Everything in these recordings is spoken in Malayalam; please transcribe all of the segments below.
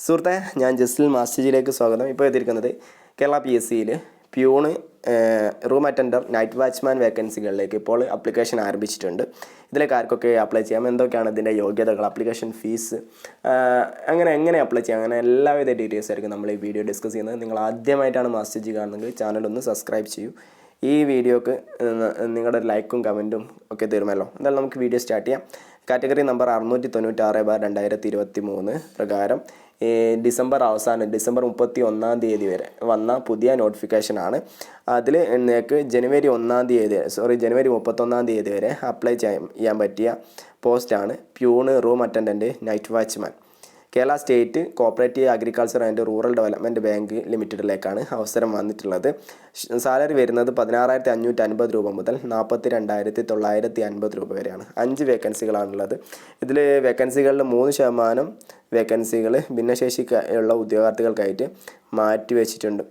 സുഹൃത്തെ, ഞാൻ ജസ്റ്റിൽ മാസ്റ്റേജിലേക്ക് സ്വാഗതം. ഇപ്പോൾ എത്തിയിരിക്കുന്നത് കേരള PSCയിൽ peon, room attender, night watchman വേക്കൻസികളിലേക്ക് ഇപ്പോൾ അപ്ലിക്കേഷൻ ആരംഭിച്ചിട്ടുണ്ട്. ഇതിലേക്ക് ആർക്കൊക്കെ അപ്ലൈ ചെയ്യാം, എന്തൊക്കെയാണ് ഇതിൻ്റെ യോഗ്യതകൾ, അപ്ലിക്കേഷൻ ഫീസ്, എങ്ങനെ അപ്ലൈ ചെയ്യാം, അങ്ങനെ എല്ലാവിധ ഡീറ്റെയിൽസ് ആയിരിക്കും നമ്മൾ ഈ വീഡിയോ ഡിസ്കസ് ചെയ്യുന്നത്. നിങ്ങൾ ആദ്യമായിട്ടാണ് മാസ്റ്റേജ് കാണുന്നതെങ്കിൽ ചാനലൊന്ന് സബ്സ്ക്രൈബ് ചെയ്യൂ. ഈ വീഡിയോക്ക് നിങ്ങളുടെ ലൈക്കും കമൻറ്റും ഒക്കെ തരുമല്ലോ. എന്തായാലും നമുക്ക് വീഡിയോ സ്റ്റാർട്ട് ചെയ്യാം. കാറ്റഗറി നമ്പർ 696/2023 പ്രകാരം ഡിസംബർ 31 വരെ വന്ന പുതിയ നോട്ടിഫിക്കേഷനാണ്. അതിൽ നിങ്ങൾക്ക് ജനുവരി 31 വരെ അപ്ലൈ ചെയ്യാൻ പറ്റിയ പോസ്റ്റാണ് peon, room attendant, night watchman. Kerala state cooperative agriculture and rural development bank ലിമിറ്റഡിലേക്കാണ് അവസരം വന്നിട്ടുള്ളത്. സാലറി വരുന്നത് 16,550 രൂപ മുതൽ 42,950 രൂപ വരെയാണ്. 5 വേക്കൻസികളാണുള്ളത്. ഇതിൽ വേക്കൻസികളിൽ 3% വേക്കൻസികൾ ഭിന്നശേഷിയുള്ള ഉദ്യോഗാർത്ഥികൾക്കായിട്ട് മാറ്റി വെച്ചിട്ടുണ്ട്.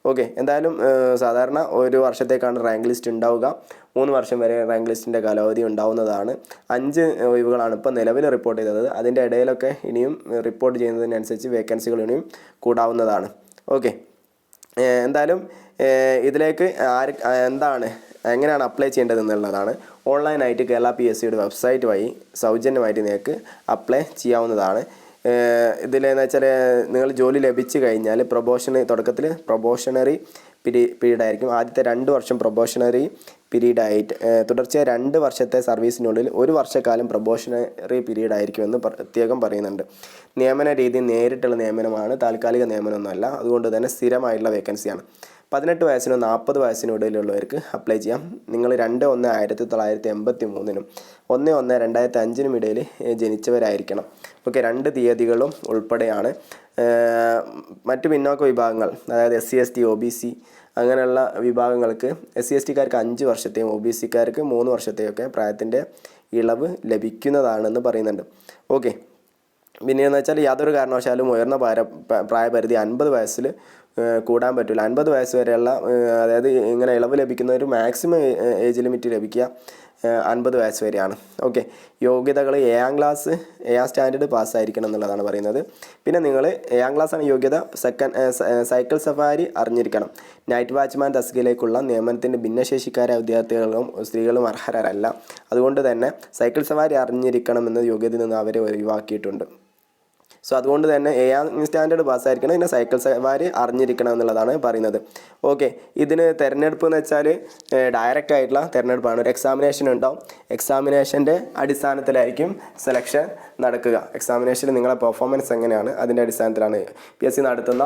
ഓക്കെ, എന്തായാലും സാധാരണ ഒരു വർഷത്തേക്കാണ് റാങ്ക് ലിസ്റ്റ് ഉണ്ടാവുക. 3 വർഷം വരെ റാങ്ക് ലിസ്റ്റിൻ്റെ കാലാവധി ഉണ്ടാവുന്നതാണ്. 5 ഒഴിവുകളാണ് ഇപ്പോൾ നിലവിൽ റിപ്പോർട്ട് ചെയ്തത്. അതിൻ്റെ ഇടയിലൊക്കെ ഇനിയും റിപ്പോർട്ട് ചെയ്യുന്നതിനനുസരിച്ച് വേക്കൻസികൾ ഇനിയും കൂടാവുന്നതാണ്. ഓക്കെ, എന്തായാലും ഇതിലേക്ക് എങ്ങനെയാണ് അപ്ലൈ ചെയ്യേണ്ടത് എന്നുള്ളതാണ്. ഓൺലൈനായിട്ട് കേരള PSCയുടെ വെബ്സൈറ്റ് വഴി സൗജന്യമായിട്ട് നിങ്ങൾക്ക് അപ്ലൈ ചെയ്യാവുന്നതാണ്. ഇതിലെന്ന് വെച്ചാൽ നിങ്ങൾ ജോലി ലഭിച്ചു കഴിഞ്ഞാൽ തുടക്കത്തിൽ പ്രൊബോഷണറി പീരീഡ് ആയിരിക്കും. ആദ്യത്തെ 2 വർഷം പ്രൊബോഷണറി പീരീഡായിട്ട് തുടർച്ചയായ 2 വർഷത്തെ സർവീസിനുള്ളിൽ 1 വർഷക്കാലം പ്രൊബോഷണറി പീരീഡ് ആയിരിക്കുമെന്ന് പ്രത്യേകം പറയുന്നുണ്ട്. നിയമന രീതി നേരിട്ടുള്ള നിയമനമാണ്, താൽക്കാലിക നിയമനമൊന്നുമല്ല. അതുകൊണ്ട് തന്നെ സ്ഥിരമായിട്ടുള്ള വേക്കൻസിയാണ്. 18 വയസ്സിനും 40 വയസ്സിനും ഇടയിലുള്ളവർക്ക് അപ്ലൈ ചെയ്യാം. നിങ്ങൾ 2/1/1983 1/1/2005 ഇടയിൽ ജനിച്ചവരായിരിക്കണം. ഓക്കെ, 2 തീയതികളും ഉൾപ്പെടെയാണ്. മറ്റ് പിന്നോക്ക വിഭാഗങ്ങൾ, അതായത് SC ST OBC അങ്ങനെയുള്ള വിഭാഗങ്ങൾക്ക് SC STക്കാർക്ക് 5 വർഷത്തെയും OBCക്കാർക്ക് 3 വർഷത്തെയൊക്കെ പ്രായത്തിൻ്റെ ഇളവ് ലഭിക്കുന്നതാണെന്ന് പറയുന്നുണ്ട്. ഓക്കെ, പിന്നെയെന്ന് വെച്ചാൽ യാതൊരു കാരണവശാലും ഉയർന്ന പ്രായപരിധി 50 വയസ്സിൽ കൂടാൻ പറ്റില്ല. 50 വയസ്സ് വരെയുള്ള, അതായത് ഇങ്ങനെ ഇളവ് ലഭിക്കുന്ന ഒരു മാക്സിമം ഏജ് ലിമിറ്റ് ലഭിക്കുക 50 വയസ്സ് വരെയാണ്. ഓക്കെ, യോഗ്യതകൾ 7ാം ക്ലാസ് 7ാം സ്റ്റാൻഡേർഡ് പാസ്സായിരിക്കണം എന്നുള്ളതാണ് പറയുന്നത്. പിന്നെ നിങ്ങൾ 7ാം ക്ലാസ്സാണ് യോഗ്യത. സൈക്കിൾ സഫാരി അറിഞ്ഞിരിക്കണം. നൈറ്റ് വാച്ച്മാൻ തസ്തികയിലേക്കുള്ള നിയമനത്തിൻ്റെ ഭിന്നശേഷിക്കാരായ വിദ്യാർത്ഥികളും സ്ത്രീകളും അർഹരല്ല. അതുകൊണ്ട് തന്നെ സൈക്കിൾ സവാരി അറിഞ്ഞിരിക്കണം എന്ന യോഗ്യതയിൽ നിന്ന് അവരെ ഒഴിവാക്കിയിട്ടുണ്ട്. സോ അതുകൊണ്ട് തന്നെ 7ാം സ്റ്റാൻഡേർഡ് പാസ്സായിരിക്കണം. പിന്നെ സൈക്കിൾ സവാരി അറിഞ്ഞിരിക്കണം എന്നുള്ളതാണ് പറയുന്നത്. ഓക്കെ, ഇതിന് തിരഞ്ഞെടുപ്പ് എന്ന് വെച്ചാൽ ഡയറക്റ്റ് ആയിട്ടുള്ള തിരഞ്ഞെടുപ്പാണ്. ഒരു എക്സാമിനേഷൻ ഉണ്ടാവും. എക്സാമിനേഷൻ്റെ അടിസ്ഥാനത്തിലായിരിക്കും സെലക്ഷൻ നടക്കുക. എക്സാമിനേഷനിൽ നിങ്ങളുടെ പെർഫോമൻസ് എങ്ങനെയാണ് അതിൻ്റെ അടിസ്ഥാനത്തിലാണ്. PSC നടത്തുന്ന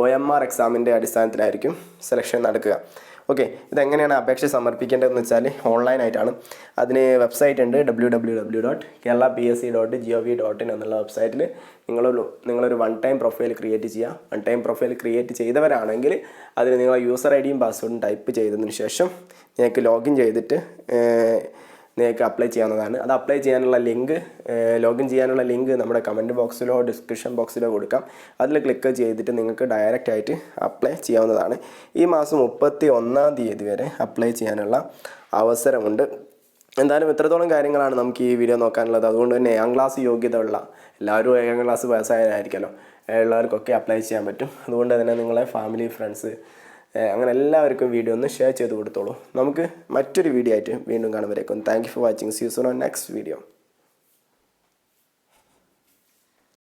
OMR എക്സാമിൻ്റെ അടിസ്ഥാനത്തിലായിരിക്കും സെലക്ഷൻ നടക്കുക. ഓക്കെ, ഇതെങ്ങനെയാണ് അപേക്ഷ സമർപ്പിക്കേണ്ടതെന്ന് വെച്ചാൽ ഓൺലൈനായിട്ടാണ്. അതിന് വെബ്സൈറ്റ് ഉണ്ട്, www.keralapsc.gov.in എന്നുള്ള വെബ്സൈറ്റിൽ നിങ്ങളൊരു 1 ടൈം പ്രൊഫൈൽ ക്രിയേറ്റ് ചെയ്യുക. 1 ടൈം പ്രൊഫൈൽ ക്രിയേറ്റ് ചെയ്തവരാണെങ്കിൽ അതിൽ നിങ്ങളെ യൂസർ IDയും പാസ്വേഡും ടൈപ്പ് ചെയ്തതിന് ശേഷം നിങ്ങൾക്ക് ലോഗിൻ ചെയ്തിട്ട് നിങ്ങൾക്ക് അപ്ലൈ ചെയ്യാവുന്നതാണ്. അത് അപ്ലൈ ചെയ്യാനുള്ള ലോഗിൻ ചെയ്യാനുള്ള ലിങ്ക് നമ്മുടെ കമൻറ്റ് ബോക്സിലോ ഡിസ്ക്രിപ്ഷൻ ബോക്സിലോ കൊടുക്കാം. അതിൽ ക്ലിക്ക് ചെയ്തിട്ട് നിങ്ങൾക്ക് ഡയറക്റ്റ് ആയിട്ട് അപ്ലൈ ചെയ്യാവുന്നതാണ്. ഈ മാസം 31 വരെ അപ്ലൈ ചെയ്യാനുള്ള അവസരമുണ്ട്. എന്തായാലും ഇത്രത്തോളം കാര്യങ്ങളാണ് നമുക്ക് ഈ വീഡിയോ നോക്കാനുള്ളത്. അതുകൊണ്ട് തന്നെ 7ാം ക്ലാസ് യോഗ്യത ഉള്ള എല്ലാവരും 7ാം ക്ലാസ് പാസ്സായതായിരിക്കുമല്ലോ, ഉള്ളവർക്കൊക്കെ അപ്ലൈ ചെയ്യാൻ പറ്റും. അതുകൊണ്ട് തന്നെ നിങ്ങളെ ഫാമിലി, ഫ്രണ്ട്സ് അങ്ങനെ എല്ലാവർക്കും വീഡിയോ ഒന്ന് ഷെയർ ചെയ്ത് കൊടുത്തോളൂ. നമുക്ക് മറ്റൊരു വീഡിയോ ആയിട്ട് വീണ്ടും കാണുമ്പോഴേക്കും thank you for watching. See you soon on next video.